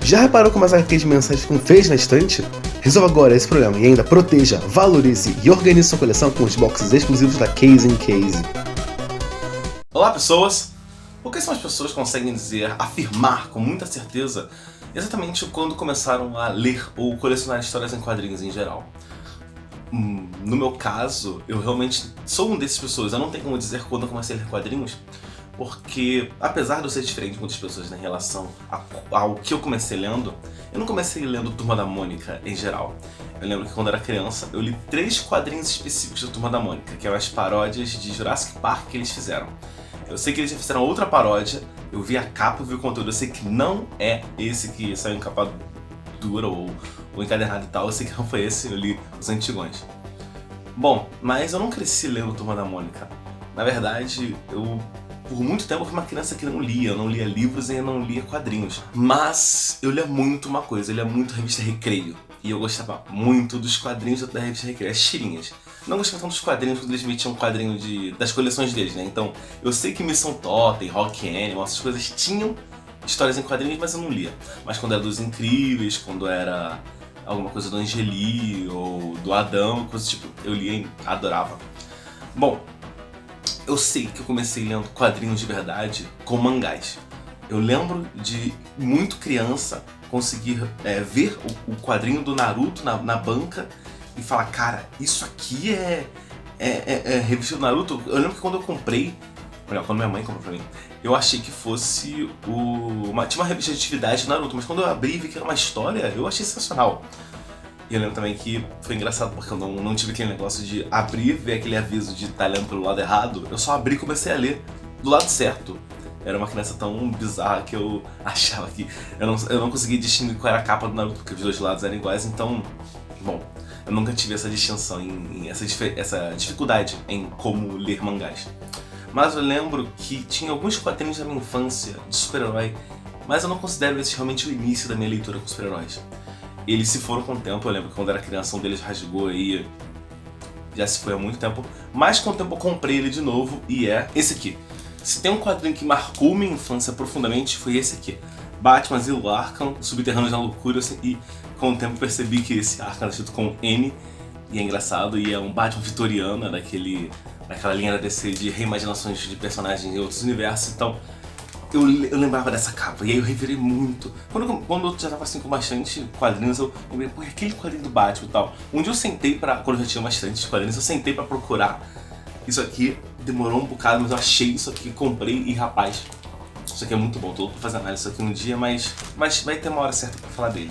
Já reparou como as HQs mensais ficam feias na estante? Resolva agora esse problema e ainda proteja, valorize e organize sua coleção com os boxes exclusivos da Case in Case. Olá pessoas! Por que as pessoas conseguem afirmar com muita certeza exatamente quando começaram a ler ou colecionar histórias em quadrinhos em geral? No meu caso, eu realmente sou um dessas pessoas. Eu não tenho como dizer quando eu comecei a ler quadrinhos, porque apesar de eu ser diferente de muitas pessoas em relação ao que eu comecei lendo, eu não comecei lendo Turma da Mônica em geral. Eu lembro que quando eu era criança, eu li 3 quadrinhos específicos da Turma da Mônica, que eram as paródias de Jurassic Park que eles fizeram. Eu sei que eles já fizeram outra paródia, eu vi a capa, eu vi o conteúdo, eu sei que não é esse que saiu em capa dura ou encadernado e tal, eu sei que não foi esse, eu li os antigões. Bom, mas eu não cresci lendo Turma da Mônica. Na verdade, por muito tempo eu fui uma criança que não lia, eu não lia livros e eu não lia quadrinhos. Mas eu lia muito uma coisa, eu lia muito a revista Recreio. E eu gostava muito dos quadrinhos da revista Recreio, as tirinhas. Não gostava tanto dos quadrinhos quando eles metiam um quadrinho das coleções deles, né? Então, eu sei que Missão Totem, Rock Animal, essas coisas tinham histórias em quadrinhos, mas eu não lia. Mas quando era dos Incríveis, quando era alguma coisa do Angeli ou do Adão, coisas tipo, eu lia e adorava. Bom, eu sei que eu comecei lendo quadrinhos de verdade com mangás. Eu lembro de, muito criança, conseguir ver o quadrinho do Naruto na banca e falar, cara, isso aqui é revista do Naruto. Eu lembro que quando eu comprei, quando minha mãe comprou pra mim, eu achei que fosse tinha uma revista de atividade do Naruto, mas quando eu abri e vi que era uma história, eu achei sensacional. E eu lembro também que foi engraçado porque eu não tive aquele negócio de abrir, ver aquele aviso de estar lendo pelo lado errado. Eu só abri e comecei a ler do lado certo. Era uma criança tão bizarra que eu achava que eu não conseguia distinguir qual era a capa do Naruto, porque os dois lados eram iguais, então, bom, eu nunca tive essa distinção, essa dificuldade em como ler mangás. Mas eu lembro que tinha alguns quadrinhos da minha infância de super-herói, mas eu não considero esse realmente o início da minha leitura com super-heróis. Eles se foram com o tempo, eu lembro que quando era criança um deles rasgou aí, já se foi há muito tempo, mas com o tempo eu comprei ele de novo e é esse aqui. Se tem um quadrinho que marcou minha infância profundamente, foi esse aqui. Batman Asilo Arkham, Subterrâneos na Loucura, e com o tempo percebi que esse Arkham era escrito com N, e é engraçado, e é um Batman vitoriano, daquela linha da DC de reimaginações de personagens em outros universos, então eu lembrava dessa capa, e aí eu revirei muito. Quando eu já tava assim com bastante quadrinhos, eu lembrei, pô, aquele quadrinho do Batman e tal. Um dia eu sentei quando eu já tinha bastante quadrinhos, eu sentei pra procurar isso aqui, demorou um bocado, mas eu achei isso aqui, comprei e rapaz, isso aqui é muito bom, tô louco pra fazer análise disso aqui um dia, mas vai ter uma hora certa pra falar dele.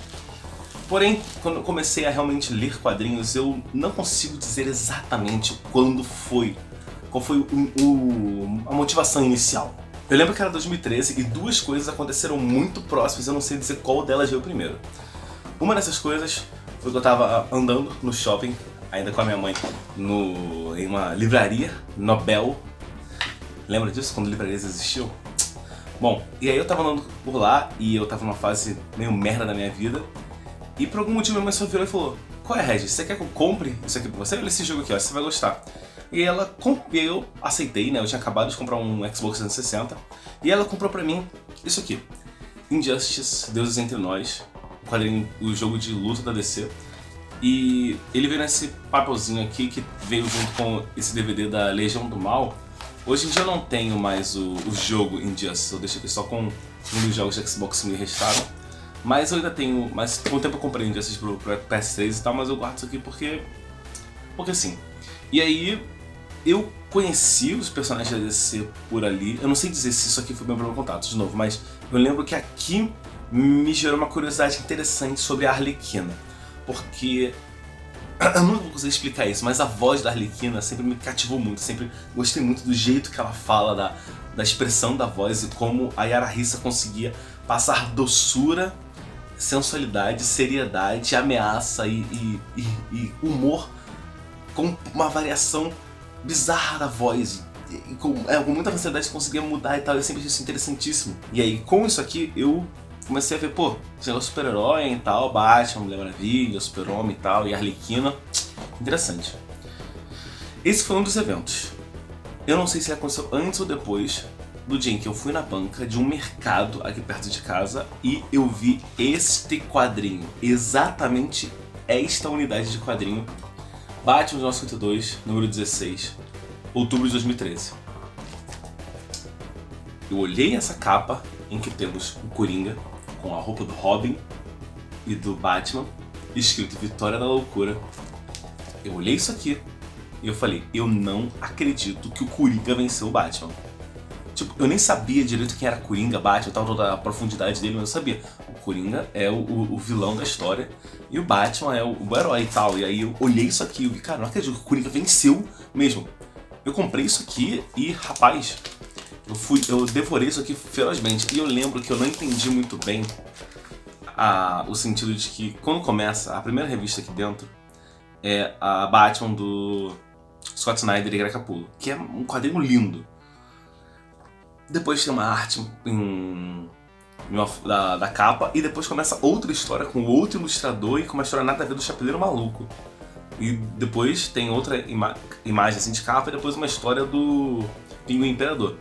Porém, quando eu comecei a realmente ler quadrinhos, eu não consigo dizer exatamente qual foi a motivação inicial. Eu lembro que era 2013 e 2 coisas aconteceram muito próximas, eu não sei dizer qual delas veio primeiro. Uma dessas coisas foi que eu tava andando no shopping, ainda com a minha mãe, em uma livraria, Nobel. Lembra disso, quando livrarias existiam? Bom, e aí eu tava andando por lá e eu tava numa fase meio merda da minha vida. E por algum motivo minha mãe só virou e falou, qual é, Regis, você quer que eu compre isso aqui pra você? Olha esse jogo aqui, ó, você vai gostar. E eu aceitei, né, eu tinha acabado de comprar um Xbox 360. E ela comprou pra mim isso aqui, Injustice, Deuses Entre Nós, o jogo de luta da DC. E ele veio nesse papelzinho aqui que veio junto com esse DVD da Legião do Mal. Hoje em dia eu não tenho mais o jogo Injustice, eu deixei aqui só com um dos jogos de Xbox que me restaram. Mas eu ainda tenho, mas com o tempo eu comprei Injustice pro PS3 e tal, mas eu guardo isso aqui porque sim. E aí eu conheci os personagens da DC por ali, eu não sei dizer se isso aqui foi meu primeiro contato de novo, mas eu lembro que aqui me gerou uma curiosidade interessante sobre a Arlequina. Porque eu não vou conseguir explicar isso, mas a voz da Arlequina sempre me cativou muito, sempre gostei muito do jeito que ela fala, da expressão da voz e como a Yara Rissa conseguia passar doçura, sensualidade, seriedade, ameaça e humor com uma variação bizarra da voz. E com muita facilidade conseguia mudar e tal, eu sempre achei isso interessantíssimo. E aí com isso aqui eu comecei a ver, pô, esse negócio de super-herói e tal, Batman, Mulher Maravilha, Super-Homem e tal, e Arlequina, interessante. Esse foi um dos eventos. Eu não sei se aconteceu antes ou depois do dia em que eu fui na banca de um mercado aqui perto de casa e eu vi este quadrinho, exatamente esta unidade de quadrinho, Batman 1952, número 16, outubro de 2013. Eu olhei essa capa em que temos o Coringa com a roupa do Robin e do Batman, escrito Vitória da Loucura. Eu olhei isso aqui e eu falei, eu não acredito que o Coringa venceu o Batman. Tipo, eu nem sabia direito quem era Coringa, Batman, tal, toda a profundidade dele, mas eu sabia. O Coringa é o vilão da história e o Batman é o herói e tal. E aí eu olhei isso aqui e eu vi, cara, não acredito que o Coringa venceu mesmo. Eu comprei isso aqui e, rapaz, eu devorei isso aqui ferozmente. E eu lembro que eu não entendi muito bem o sentido de que quando começa, a primeira revista aqui dentro é a Batman do Scott Snyder e Greg Capullo, que é um quadrinho lindo. Depois tem uma arte da capa e depois começa outra história com outro ilustrador e com uma história nada a ver do Chapeleiro Maluco. E depois tem outra imagem assim de capa e depois uma história do Pinguim Imperador.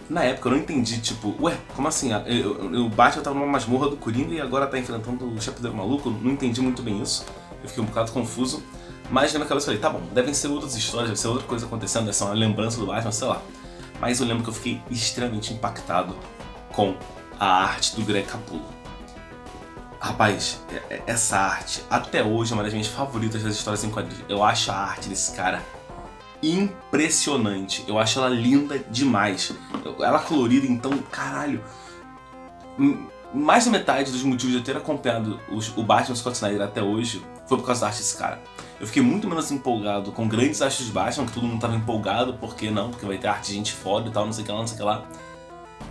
Na época eu não entendi, tipo, ué, como assim? O Batman tava numa masmorra do Coringa e agora tá enfrentando o Chapeleiro Maluco? Não entendi muito bem isso. Eu fiquei um bocado confuso. Mas na minha cabeça eu falei, tá bom, devem ser outras histórias, deve ser outra coisa acontecendo, deve ser uma lembrança do Batman, sei lá. Mas eu lembro que eu fiquei extremamente impactado com a arte do Greg Capullo. Rapaz, essa arte até hoje é uma das minhas favoritas das histórias em quadrinhos. Eu acho a arte desse cara impressionante. Eu acho ela linda demais. Ela colorida, então, caralho. Mais da metade dos motivos de eu ter acompanhado o Batman Scott Snyder até hoje foi por causa da arte desse cara. Eu fiquei muito menos empolgado com grandes artes de Batman, que todo mundo tava empolgado, porque não? Porque vai ter arte de gente foda e tal, não sei o que lá, não sei o que lá.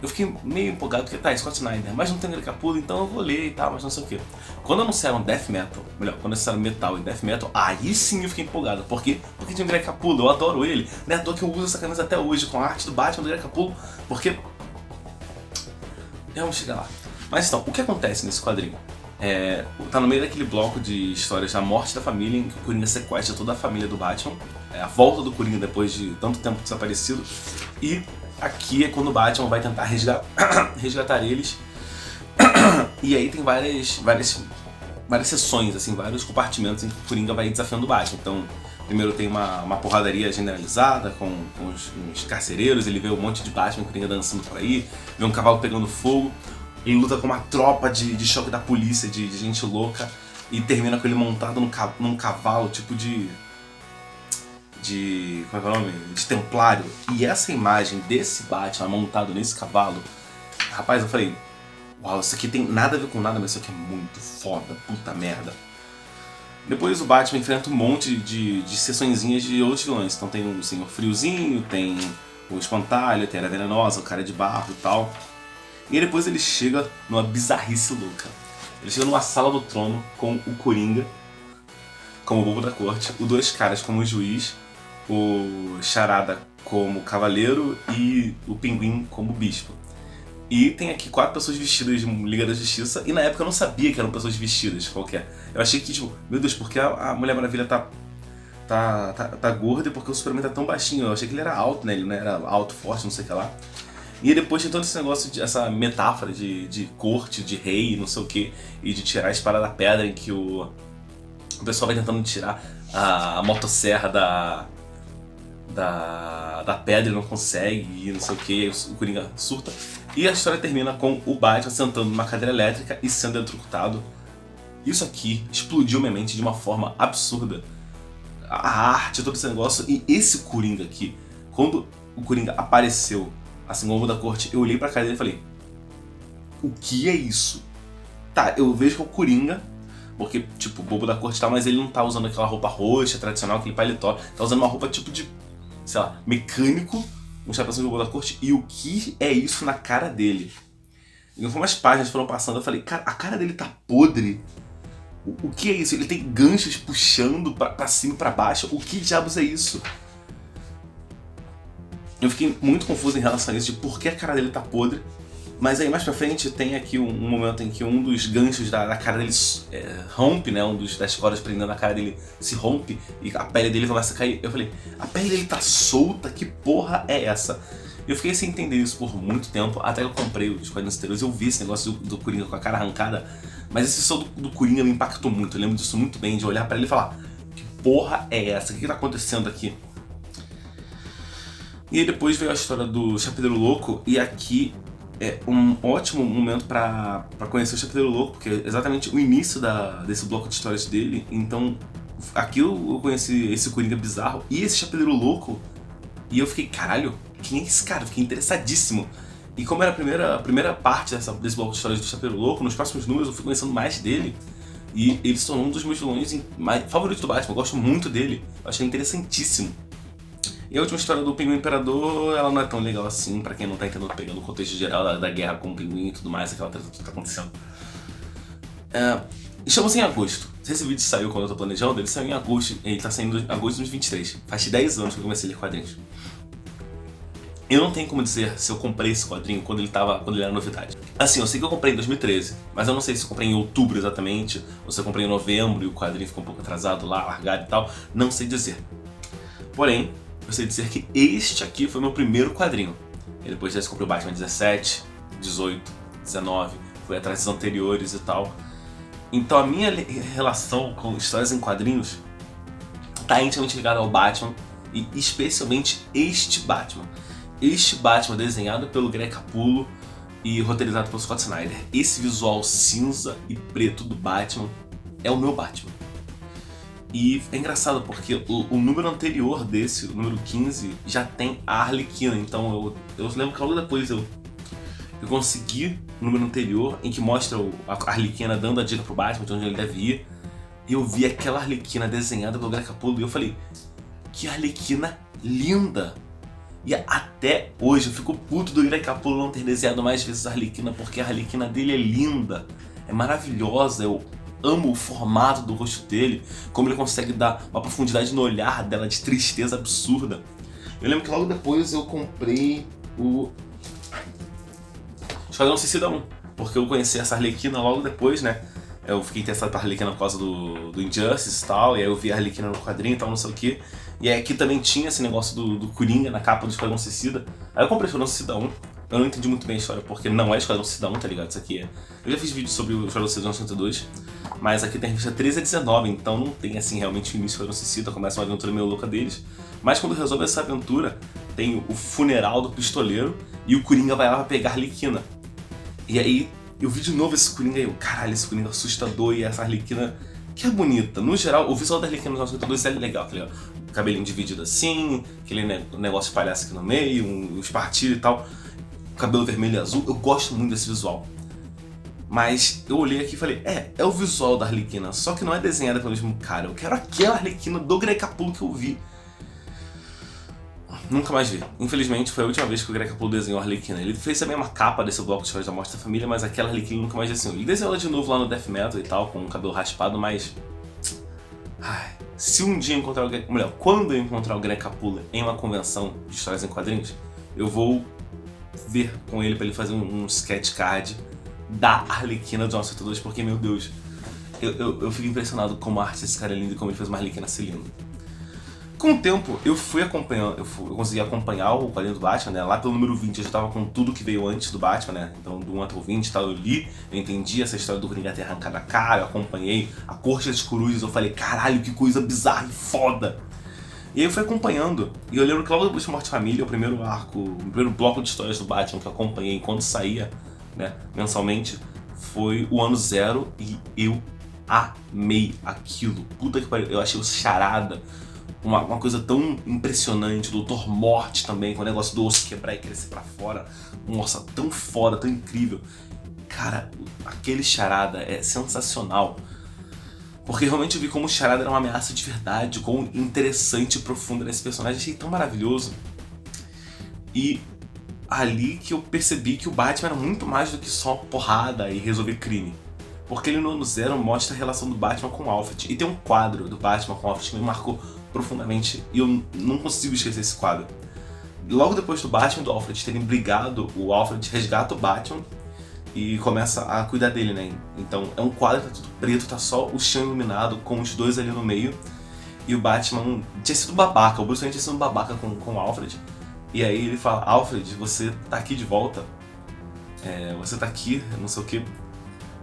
Eu fiquei meio empolgado porque, tá, Scott Snyder, mas não tem Greg Capullo, então eu vou ler e tal, mas não sei o que. Quando anunciaram Death Metal, melhor, quando anunciaram Metal e Death Metal, aí sim eu fiquei empolgado. Por quê? Porque tinha o Greg Capullo, eu adoro ele. Não é à toa que eu uso essa camisa até hoje, com a arte do Batman do Greg Capullo, porque... Vamos chegar lá. Mas então, o que acontece nesse quadrinho? Tá no meio daquele bloco de histórias da morte da família, em que o Coringa sequestra toda a família do Batman, a volta do Coringa depois de tanto tempo desaparecido, e aqui é quando o Batman vai tentar resgatar eles, e aí tem várias sessões, assim, vários compartimentos em que o Coringa vai desafiando o Batman. Então, primeiro tem uma porradaria generalizada com os carcereiros, ele vê um monte de Batman e Coringa dançando por aí, vê um cavalo pegando fogo. Ele luta com uma tropa de choque da polícia, de gente louca, e termina com ele montado num cavalo, tipo de... como é que é o nome? De templário. E essa imagem desse Batman montado nesse cavalo, rapaz, eu falei, uau, isso aqui tem nada a ver com nada, mas isso aqui é muito foda, puta merda. Depois o Batman enfrenta um monte de sessõezinhas de outros vilões. Então tem o Senhor Friozinho, tem o Espantalho, tem a Venenosa, o Cara de Barro e tal. E depois ele chega numa bizarrice louca. Ele chega numa sala do trono com o Coringa como bobo da corte, os dois caras como juiz, o Charada como cavaleiro e o Pinguim como bispo. E tem aqui 4 pessoas vestidas de Liga da Justiça, e na época eu não sabia que eram pessoas vestidas qualquer. Eu achei que, tipo, meu Deus, por que a Mulher Maravilha tá gorda e porque o Superman tá tão baixinho? Eu achei que ele era alto, né? Ele não era alto, forte, não sei o que lá. E depois tem todo esse negócio, essa metáfora de corte, de rei, não sei o que, e de tirar a espada da pedra, em que o pessoal vai tentando tirar a motosserra da pedra e não consegue, e não sei o que, o Coringa surta. E a história termina com o Batman sentando numa cadeira elétrica e sendo eletrocutado. Isso aqui explodiu minha mente de uma forma absurda. A arte, todo esse negócio, e esse Coringa aqui, quando o Coringa apareceu, assim, como o da corte, eu olhei pra cara dele e falei, o que é isso? Tá, eu vejo que é o Coringa, porque, tipo, o bobo da corte tá, mas ele não tá usando aquela roupa roxa, tradicional, aquele paletó, tá usando uma roupa tipo de, sei lá, mecânico, um chapéu de bobo da corte, e o que é isso na cara dele? E conforme as páginas foram passando, eu falei, cara, a cara dele tá podre. O que é isso? Ele tem ganchos puxando pra cima e pra baixo, o que diabos é isso? Eu fiquei muito confuso em relação a isso, de por que a cara dele tá podre. Mas aí mais pra frente tem aqui um momento em que um dos ganchos da cara dele rompe, né? Das cordas prendendo a cara dele se rompe e a pele dele começa a cair. Eu falei, a pele dele tá solta? Que porra é essa? Eu fiquei sem entender isso por muito tempo, até que eu comprei os quadrinhos anteriores e eu vi esse negócio do Coringa com a cara arrancada. Mas esse som do Coringa me impactou muito, eu lembro disso muito bem, de olhar pra ele e falar: que porra é essa? O que tá acontecendo aqui? E aí depois veio a história do Chapideiro Louco, e aqui é um ótimo momento pra conhecer o Chapideiro Louco, porque é exatamente o início desse bloco de histórias dele. Então aqui eu conheci esse Coringa bizarro e esse Chapideiro Louco, e eu fiquei, caralho, quem é esse cara? Eu fiquei interessadíssimo. E como era a primeira parte desse bloco de histórias do Chapideiro Louco, nos próximos números eu fui conhecendo mais dele, e ele se tornou um dos meus vilões favoritos do Batman. Eu gosto muito dele, eu achei interessantíssimo. E a última história do Pinguim Imperador, ela não é tão legal assim, pra quem não tá entendendo, pegando o contexto geral da guerra com o Pinguim e tudo mais, aquela treta que tá acontecendo. Estamos em agosto. Esse vídeo saiu quando eu tô planejando, ele saiu em agosto, ele tá saindo em agosto de 2023. Faz 10 anos que eu comecei a ler quadrinhos. Eu não tenho como dizer se eu comprei esse quadrinho quando ele era novidade. Assim, eu sei que eu comprei em 2013, mas eu não sei se eu comprei em outubro exatamente, ou se eu comprei em novembro e o quadrinho ficou um pouco atrasado lá, largado e tal, não sei dizer. Porém, eu sei dizer que este aqui foi meu primeiro quadrinho. E depois desse eu comprei o Batman 17, 18, 19, fui atrás dos anteriores e tal. Então a minha relação com histórias em quadrinhos está intimamente ligada ao Batman, e especialmente este Batman. Este Batman desenhado pelo Greg Capullo e roteirizado pelo Scott Snyder. Esse visual cinza e preto do Batman é o meu Batman. E é engraçado porque o número anterior desse, o número 15, já tem a Arlequina. Então eu lembro que logo depois eu consegui o número anterior em que mostra a Arlequina dando a dica pro Batman de onde ele deve ir. E eu vi aquela Arlequina desenhada pelo Greg Capullo e eu falei: que Arlequina linda! E até hoje eu fico puto do Greg Capullo não ter desenhado mais vezes a Arlequina, porque a Arlequina dele é linda, é maravilhosa. Eu amo o formato do rosto dele, como ele consegue dar uma profundidade no olhar dela de tristeza absurda. Eu lembro que logo depois eu comprei o Esquadrão Suicida 1, porque eu conheci essa Arlequina logo depois, né? Eu fiquei interessado pela Arlequina por causa do Injustice e tal, e aí eu vi a Arlequina no quadrinho e tal, não sei o que. E aí aqui também tinha esse negócio do Coringa na capa do Esquadrão Suicida. Aí eu comprei o Esquadrão Suicida 1, eu não entendi muito bem a história, porque não é Esquadrão Suicida 1, tá ligado? Isso aqui é... Eu já fiz vídeo sobre o Esquadrão Suicida 102, mas aqui tem a revista 13 a 19, então não tem assim realmente o início do Esquadrão Suicida, começa uma aventura meio louca deles. Mas quando resolve essa aventura, tem o funeral do pistoleiro e o Coringa vai lá pra pegar a Arlequina. E aí eu vi de novo esse Coringa e eu, caralho, esse Coringa assustador, e essa Arlequina que é bonita. No geral, o visual da Arlequina nos 102 é legal, tá ligado? O cabelinho dividido assim, aquele negócio de palhaço aqui no meio, os partilhos e tal, o cabelo vermelho e azul. Eu gosto muito desse visual. Mas eu olhei aqui e falei, é o visual da Arlequina, só que não é desenhada pelo mesmo cara. Eu quero aquela Arlequina do Greg Capullo que eu vi. Nunca mais vi. Infelizmente foi a última vez que o Greg Capullo desenhou a Arlequina. Ele fez também uma capa desse bloco de histórias da morte da família, mas aquela Arlequina nunca mais desenhou. Ele desenhou ela de novo lá no Death Metal e tal, com o cabelo raspado, mas... Ai, se um dia encontrar o melhor, quando eu encontrar o Greg Capullo em uma convenção de histórias em quadrinhos, eu vou ver com ele pra ele fazer um sketch card da Arlequina do 102, porque, meu Deus, eu fico impressionado como a arte desse cara é linda e como ele fez uma Arlequina ser linda. Com o tempo, eu fui acompanhando, eu consegui acompanhar o quadrinho do Batman, né? Lá pelo número 20 eu já tava com tudo que veio antes do Batman, né? Então do 1 até o 20 tal, eu li, eu entendi essa história do Coringa ter arrancado a cara, eu acompanhei a Corte das Corujas, eu falei, caralho, que coisa bizarra e foda! E aí eu fui acompanhando, e eu lembro que logo depois de Morte de Família, o primeiro bloco de histórias do Batman que eu acompanhei enquanto saía, né, mensalmente, foi o ano 0, e eu amei aquilo. Puta que pariu, eu achei o Charada uma coisa tão impressionante, o Dr. Morte também, com o negócio do osso quebrar e crescer pra fora. Nossa, tão foda, tão incrível. Cara, aquele Charada é sensacional. Porque realmente eu vi como o Charada era uma ameaça de verdade, quão interessante e profundo era esse personagem. Achei tão maravilhoso. E ali que eu percebi que o Batman era muito mais do que só porrada e resolver crime. Porque ele no ano 0 mostra a relação do Batman com o Alfred. E tem um quadro do Batman com o Alfred que me marcou profundamente, e eu não consigo esquecer esse quadro. Logo depois do Batman e do Alfred terem brigado, o Alfred resgata o Batman e começa a cuidar dele, né? Então é um quadro que tá tudo preto, tá só o chão iluminado com os dois ali no meio, e o Batman tinha sido babaca, o Bruce Wayne tinha sido babaca com o Alfred, E aí ele fala, Alfred, você tá aqui de volta? Você tá aqui, não sei o que.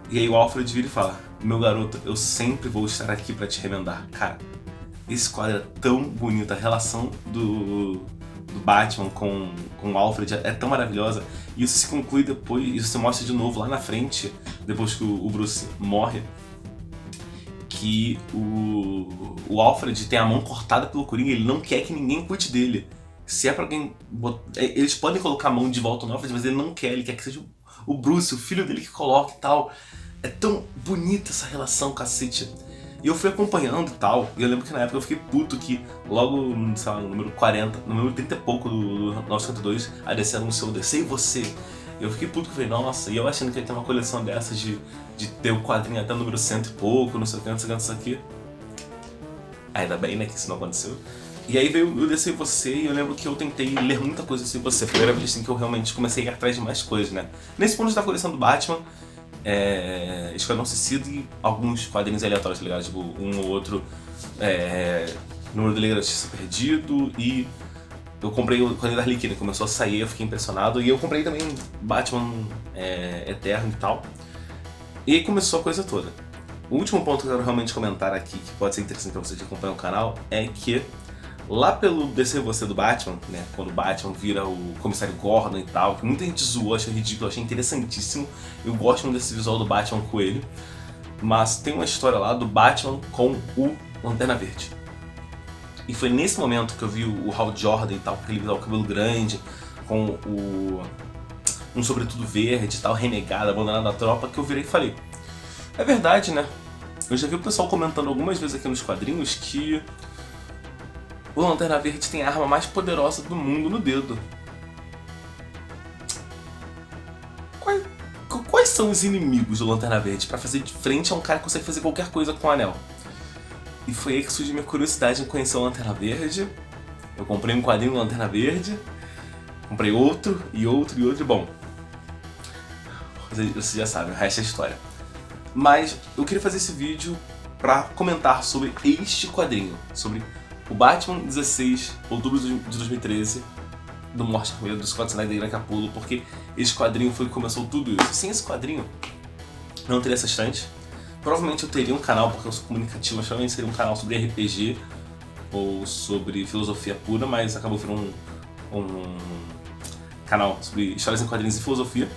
E aí o Alfred vira e fala, meu garoto, eu sempre vou estar aqui pra te remendar. Cara, esse quadro é tão bonito, a relação do Batman com o Alfred é tão maravilhosa. E isso se conclui depois, isso se mostra de novo lá na frente, depois que o Bruce morre, que o Alfred tem a mão cortada pelo Coringa, ele não quer que ninguém cuide dele. Se é pra alguém eles podem colocar a mão de volta no Alfred, mas ele não quer, ele quer que seja o Bruce, o filho dele, que coloque e tal. É tão bonita essa relação, cacete. E eu fui acompanhando e tal, e eu lembro que na época eu fiquei puto que logo, sei lá, no número 40, no número 30 e pouco do 952, a DC anunciou DC e você. E eu fiquei puto, que eu falei, nossa, e eu achando que ia ter uma coleção dessas de ter o quadrinho até o número 100 e pouco, não sei o que, não sei o que, não sei o que. Ainda bem, né, que isso não aconteceu. E aí veio o DC e você, e eu lembro que eu tentei ler muita coisa assim você. Foi a primeira vez assim, que eu realmente comecei a ir atrás de mais coisas, né. Nesse ponto da coleção do Batman, Esquadrão Suicida e alguns quadrinhos aleatórios, tá ligado? Tipo, um ou outro número da Liga da Justiça perdido, e eu comprei o quadrinho da Arlequina, começou a sair, eu fiquei impressionado, e eu comprei também Batman Eterno e tal, e aí começou a coisa toda. O último ponto que eu quero realmente comentar aqui, que pode ser interessante pra você que acompanha o canal, é que lá pelo DC Você do Batman, né, quando o Batman vira o Comissário Gordon e tal, que muita gente zoou, achei ridículo, achei interessantíssimo. Eu gosto muito desse visual do Batman Coelho, mas tem uma história lá do Batman com o Lanterna Verde. E foi nesse momento que eu vi o Hal Jordan e tal, com aquele visual, cabelo grande, com um sobretudo verde e tal, renegado, abandonado da tropa, que eu virei e falei, é verdade, né? Eu já vi o pessoal comentando algumas vezes aqui nos quadrinhos que o Lanterna Verde tem a arma mais poderosa do mundo no dedo. Quais são os inimigos do Lanterna Verde pra fazer de frente a um cara que consegue fazer qualquer coisa com o anel? E foi aí que surgiu minha curiosidade em conhecer o Lanterna Verde. Eu comprei um quadrinho do Lanterna Verde, comprei outro, e bom, você já sabe, o resto é história. Mas eu queria fazer esse vídeo pra comentar sobre este quadrinho, sobre o Batman 16, outubro de 2013, do Morte Vermelha, do Scott Snyder e Greg Capullo, porque esse quadrinho foi que começou tudo isso. Sem esse quadrinho, não teria essa estante. Provavelmente eu teria um canal, porque eu sou comunicativo, mas provavelmente seria um canal sobre RPG ou sobre filosofia pura, mas acabou virando um canal sobre histórias em quadrinhos e filosofia.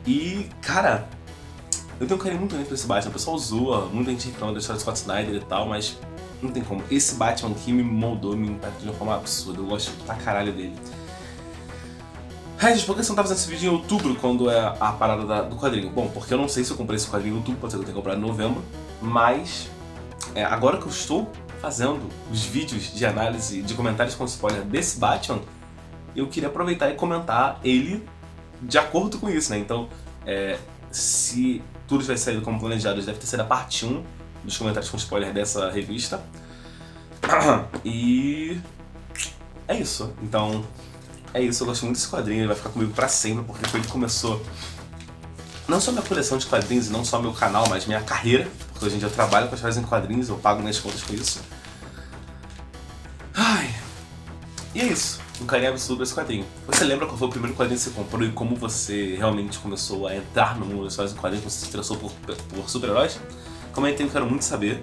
E, cara, eu tenho um carinho muito grande por esse Batman. O pessoal zoa, muita gente reclama da história do Scott Snyder e tal, mas não tem como. Esse Batman aqui me moldou, me impactou de uma forma absurda. Eu gosto pra caralho dele. Regis, por que você não tá fazendo esse vídeo em outubro, quando é a parada do quadrinho? Bom, porque eu não sei se eu comprei esse quadrinho em outubro, pode ser que eu tenha comprado em novembro, mas agora que eu estou fazendo os vídeos de análise, de comentários com spoiler desse Batman, eu queria aproveitar e comentar ele de acordo com isso, né? Então, se tudo tiver saído como planejado, deve ter sido a parte 1 dos comentários com spoiler dessa revista. E é isso. Então, é isso. Eu gosto muito desse quadrinho, ele vai ficar comigo pra sempre, porque foi ele que começou não só minha coleção de quadrinhos e não só meu canal, mas minha carreira, porque hoje em dia eu trabalho com as histórias em quadrinhos, eu pago minhas contas com isso. Ai. E é isso. Um carinho absurdo pra esse quadrinho. Você lembra qual foi o primeiro quadrinho que você comprou e como você realmente começou a entrar no mundo das histórias em quadrinhos, como você se interessou por super-heróis? Comenta aí, eu quero muito saber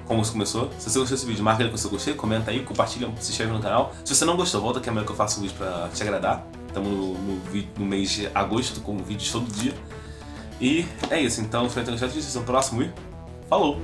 como você começou. Se você gostou desse vídeo, marca ele com o seu gostei, comenta aí, compartilha, se inscreve no canal. Se você não gostou, volta que amanhã que eu faço um vídeo pra te agradar. Estamos no mês de agosto com vídeos todo dia. E é isso, então, espero que tenham gostado disso, no próximo e falou!